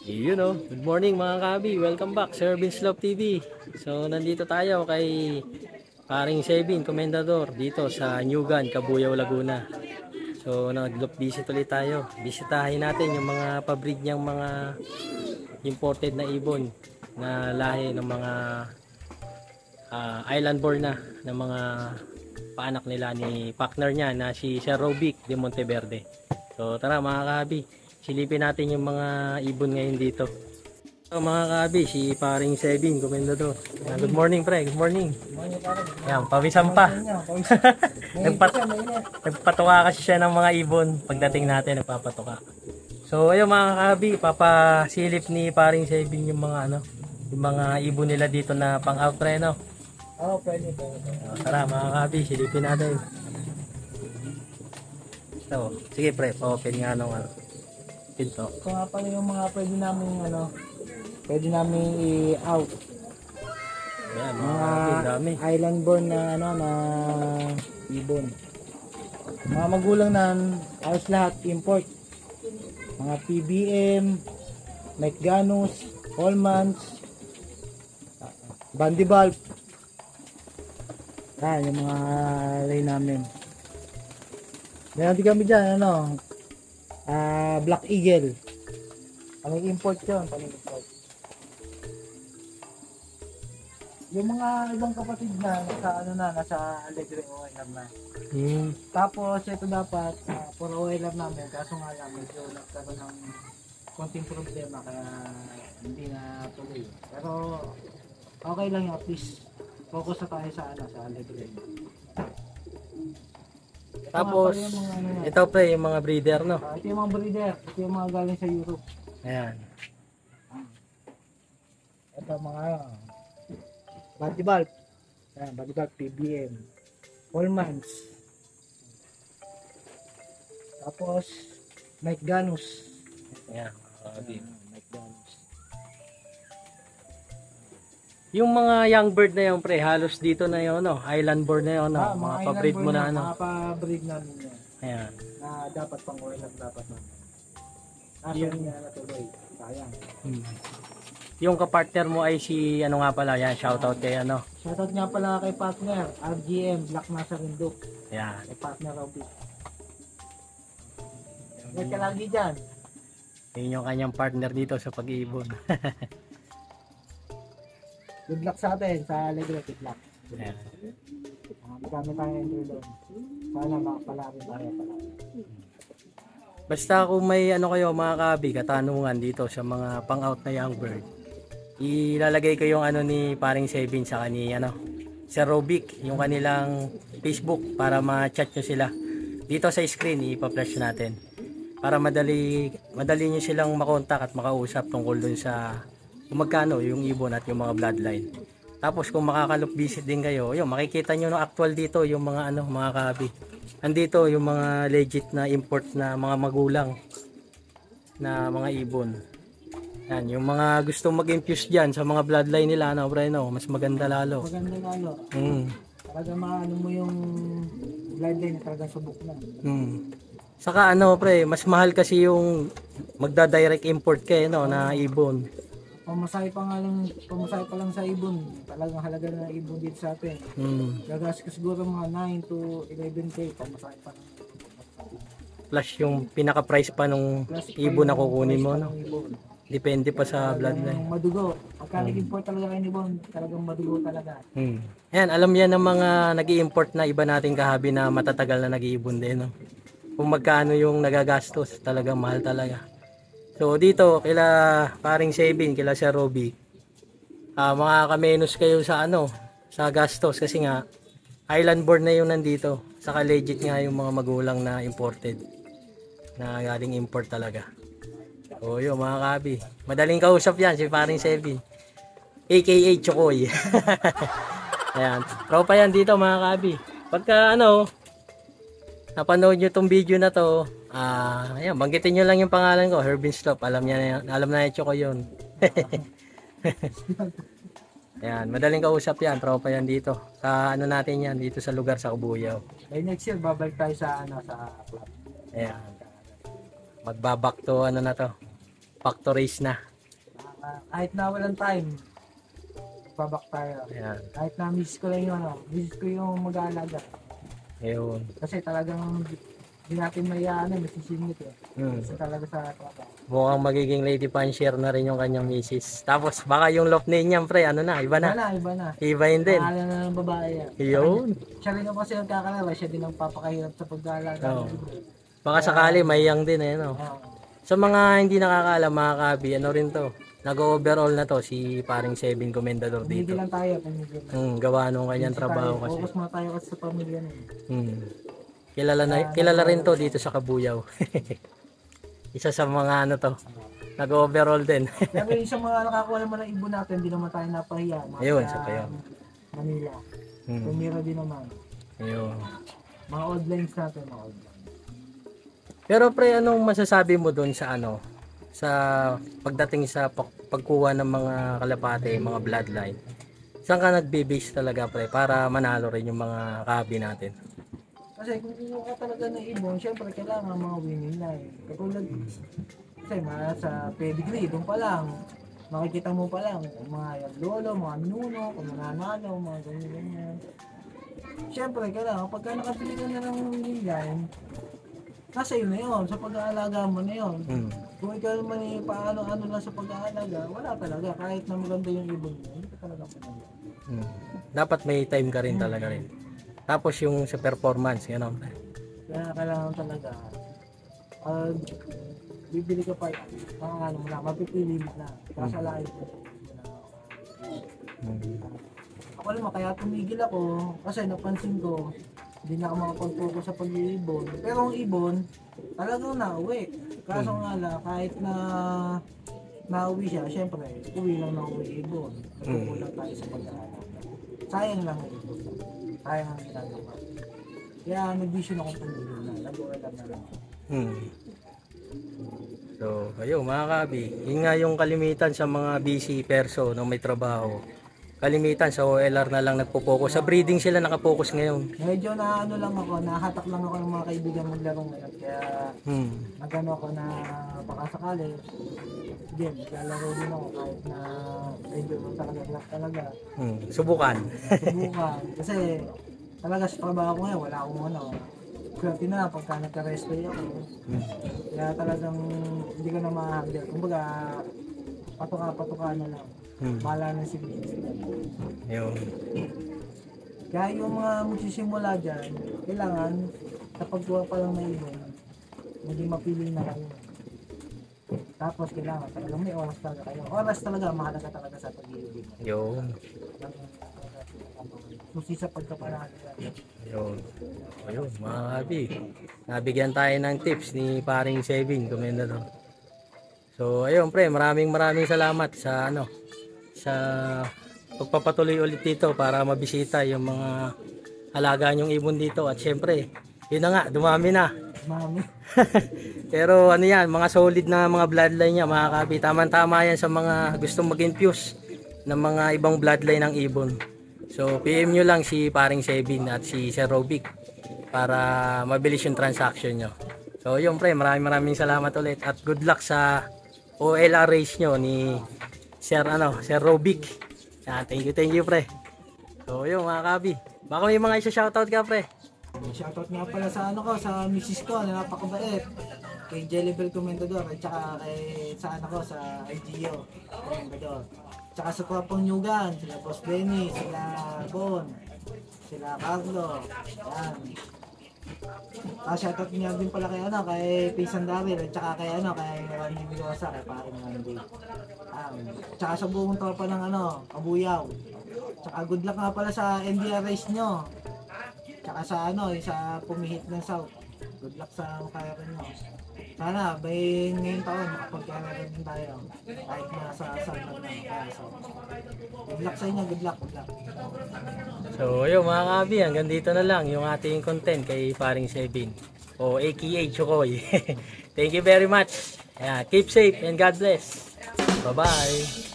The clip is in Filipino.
Good morning mga kabi. Welcome back Sir Vince Love TV. So nandito tayo kay paring Sevin Komendador dito sa Nyugan, Cabuyao, Laguna. So nag-look visit ulit tayo. Bisitahin natin yung mga pabreed niyang mga imported na ibon na lahi ng mga island born ng mga paanak nila ni partner niya na si Sir Robic de Monteverde. So tara mga kabi, silipin natin yung mga ibon ngayon dito. So mga kabi, si paring Sevin Komendador. Good morning pre, good morning. Yan, pawisan pa. Nagpatuka kasi siya ng mga ibon. Pagdating natin, nagpapatuka. So ayun mga kabi, papasilip ni paring Sevin yung mga yung mga ibon nila dito na pang out pre, no? Oo, pwede. Tara mga kabi, silipin natin. So, sige pre, open nga nung pinto. Ito nga pala yung mga pwede namin i-out. Ayan mga kabi, dami. Island born na na ibon. Mga magulang na halos lahat import. Mga PBM, Mike Ganus, Holmans, Bandibal. Yung mga line namin. Meron din kami dyan, Black Eagle. Import yun, import. Yung mga ibang kapatid na nasa Alegre OLR na. Tapos ito dapat for OLR namin, kaso nga lang medyo nagkaroon ng konting problema kaya hindi na tuloy. Pero okay lang yun, at least focus na tayo sa Alegre. Tapos, ito pre, yung mga breeder, no? Ito yung mga breeder, ito yung mga galing sa Europe. Ayan. Ito mga Bandibal. Bandibal PBM. Holmans. Tapos Mike Ganus. Ayan. Mike Ganus. Yung mga young bird na yun pre, halos dito na yun, no? Island bird na yun, no? Mga pa-breed mo na, Mga pa-breed namin yan. Ayan. Na dapat pang oil dapat namin. Nasa niya natuloy. Sayang. Yung kapartner mo ay si, nga pala, yan, shoutout kay Shoutout nga pala kay partner, RGM, Black Nasa Rindok. Ayan. Kay partner Robby. Ingat ka lagi dyan. Yun yung kanyang partner dito sa pag-iibon. Good luck sa atin, sa Alegre, good luck. Ayan. Magkami tayo entry doon. Sana makapalari tayo pala. Basta kung may kayo mga kabi, katanungan dito sa mga pang-out na young bird, ilalagay ko yung ni paring Sevin sa Sir Robic, yung kanilang Facebook para ma-chat nyo sila. Dito sa screen, ipa-flash natin. Para madali nyo silang makontak at makausap tungkol dun sa kung magkano yung ibon at yung mga bloodline. Tapos kung makaka-look visit din kayo, yun, makikita nyo no actual dito yung mga mga kabi. Andito yung mga legit na import na mga magulang na mga ibon. Yan, yung mga gusto mag-infuse diyan sa mga bloodline nila, mas maganda lalo. Maganda lalo. Talaga maano mo yung bloodline, talaga subok na. Saka pre, mas mahal kasi yung magda-direct import kayo na ibon. Pamasahe pa lang sa ibon. Talagang halaga na ibon dito sa atin. Gagas ka siguro mga 9 to 11K pamasahe pa lang. Plus yung pinaka-price pa nung ibon na kukunin mo, no? Ibon. Depende pa sa bloodline. Madugo. Pagka nag-import talaga kayo ibon, talagang madugo talaga. Ayan, alam yan ng mga nag-i-import na iba nating kahabi na matatagal na nag-iibon din, no? Kung magkano yung nagagastos, talagang mahal talaga. So dito, kila paring Sevin, kila Sir Roby, makakamenos kayo sa sa gastos kasi nga island born na yung nandito. Saka legit nga yung mga magulang na imported. Na galing import talaga. So yun mga kabi, madaling kausap yan si paring Sevin. AKA Chokoy. Ayan, tropa yan dito mga kabi. Pagka napanood nyo tong video na to, ayan, banggitin nyo lang yung pangalan ko, Herbin Slop. Alam na yung Chokoy yun. Ayan, madaling kausap yan, tropa yan dito. Sa natin yan, dito sa lugar sa Cabuyao. Next year, babalik tayo sa club. Ayan. Magbabak to, na to. Factories na. Kahit na walang time, babak tayo. Ayan. Kahit na miss ko lang yung miss ko yung mag-aalaga. Ayun. Kasi talagang hindi natin masisingit eh. Kasi talaga sa trabaho. Mukhang magiging lady puncher na rin yung kanyang misis. Tapos baka yung love name niya, pre, ano na, iba na. Iba na. Ibahin din. Pangalan na ng babae yan. Yun. Siya rin naman kasi nagkakalala, siya din ang papakahirap sa pag-aalaga. Oo. Baka sakali may yang din eh, no? Sa mga hindi nakakaalam, mga kabi, ano rin to? Nag-overall na to si paring Sevin Comendador dito. Pumigil lang tayo. Gawa nung kanyang trabaho kasi. Focus muna tayo kasi sa pamilya na Kilala rin to dito sa Kabuyaw. Isa sa mga ano to. Nag-overall din. Pero yung sa mga nakakuha naman ng ibon natin, hindi naman tayo napahiya. Ayun, sa payo. Manila. Tumira din naman. Ayun. Mga odd lines natin, mga odd lines. Pero pre, anong masasabi mo doon sa ano? Sa pagdating sa pagkuha ng mga kalapate, mga bloodline. Saan ka nagbe-base talaga pre para manalo rin yung mga kabi natin? Kasi kung kukuha ka talaga ng ibon, syempre kailangan mga winning line. Katulad, kasi sa pedigree, doon pa lang, makikita mo pa lang, mga yung lolo, mga nuno, kung nanalo, mga ganyan. Syempre kailangan, pagka nakabili ka na ng winning line, nasa yun na yun, sa pag-aalaga mo na yun. Kung ikaw naman paano-ano lang sa pag-aalaga, wala talaga. Kahit na maganda yung ibon mo, hindi ka talaga maganda. Dapat may time ka rin talaga rin. Tapos yung sa performance, gano'n. Kaya kailangan talaga, bibili ka pa yan, ano mo na, mapipili mo na. Kasalain mo. Ako naman, kaya tumigil ako, kasi napansin ko, hindi na ako makapag-focus sa pag-iibon. Pero ang ibon, talagang nauwi. Kaso nga lang, kahit na nauwi siya, syempre, uwi lang na uwi ibon. Nagkukulang tayo sa pag-aaral. Sayang lang ang ibon. Sayang ang ginagawa. Kaya nag-vision akong tumigil na. Nag-uwalan na lang. So, ayun mga kabi, yun nga yung kalimitan sa mga busy person na may trabaho. Kalimitan sa OLR na lang nagpo-focus. Sa breeding sila nakapokus ngayon. Medyo na ano lang ako, nahatak lang ako ng mga kaibigan maglaro ngayon. Kaya nagano ako na baka sakali. Sige, maglalaro din ako kahit na medyo talaga. Subukan. Subukan. Kasi talaga sa trabaho ko ngayon, wala akong ano. Swerte na pagka nagka-rest day ako. Kaya talagang hindi ko na ma-handle. Kumbaga, patuka na lang. Bala na si business. Yun. Kaya yung mga magsisimula dyan, kailangan sa pagkuha pa lang na ibon, maging mapili na kayo. Tapos kailangan talaga may oras talaga kayo. Oras talaga, mahalaga talaga sa pag-iibig. Yun. Susi sa pagkapanalo. Yun. Ayun, mga kabi. Nabigyan tayo ng tips ni paring Sevin Comendador. So, ayun pre, maraming salamat sa ano, sa pagpapatuloy ulit dito para mabisita yung mga alaga nyong ibon dito. At syempre, yun na nga, dumami na. Mami. Pero ano yan, mga solid na mga bloodline niya, mga kabi. Tama-tama yan sa mga gustong mag-infuse ng mga ibang bloodline ng ibon. So, PM nyo lang si paring Sevin at si Sir Robic para mabilis yung transaction nyo. So, yun pre, maraming salamat ulit at good luck sa OLR race nyo ni Sir Robic. Thank you pre. So, yun mga kabi. Baka may mga isa-shoutout ka pre. Shoutout nga pala sa sa misis ko na napakabait. Kay Jellybell Comendador at saka sa sa IGO Comendador. Tsaka sa Tropang Nyugan, sila Boss Benny, sila Bon, sila Carlo. Yan. Shoutout niya din pala kay Pisan Daryl at saka kay Randy Milosa, kay paring Randy. Tsaka sa buong tropa ng Kabuyaw. Tsaka good luck nga pala sa NDR race nyo. Tsaka sa pumihit ng South. Good luck sa kaya rin nyo. Sana, by ngayong taon, makapagkakaroon din tayo. Kahit na sa South lang na. Good luck sa inyo, good luck. So, ayun mga kabi, hanggang dito na lang yung ating content kay paring Sevin. O aka Chokoy. Thank you very much. Keep safe and God bless. Bye-bye.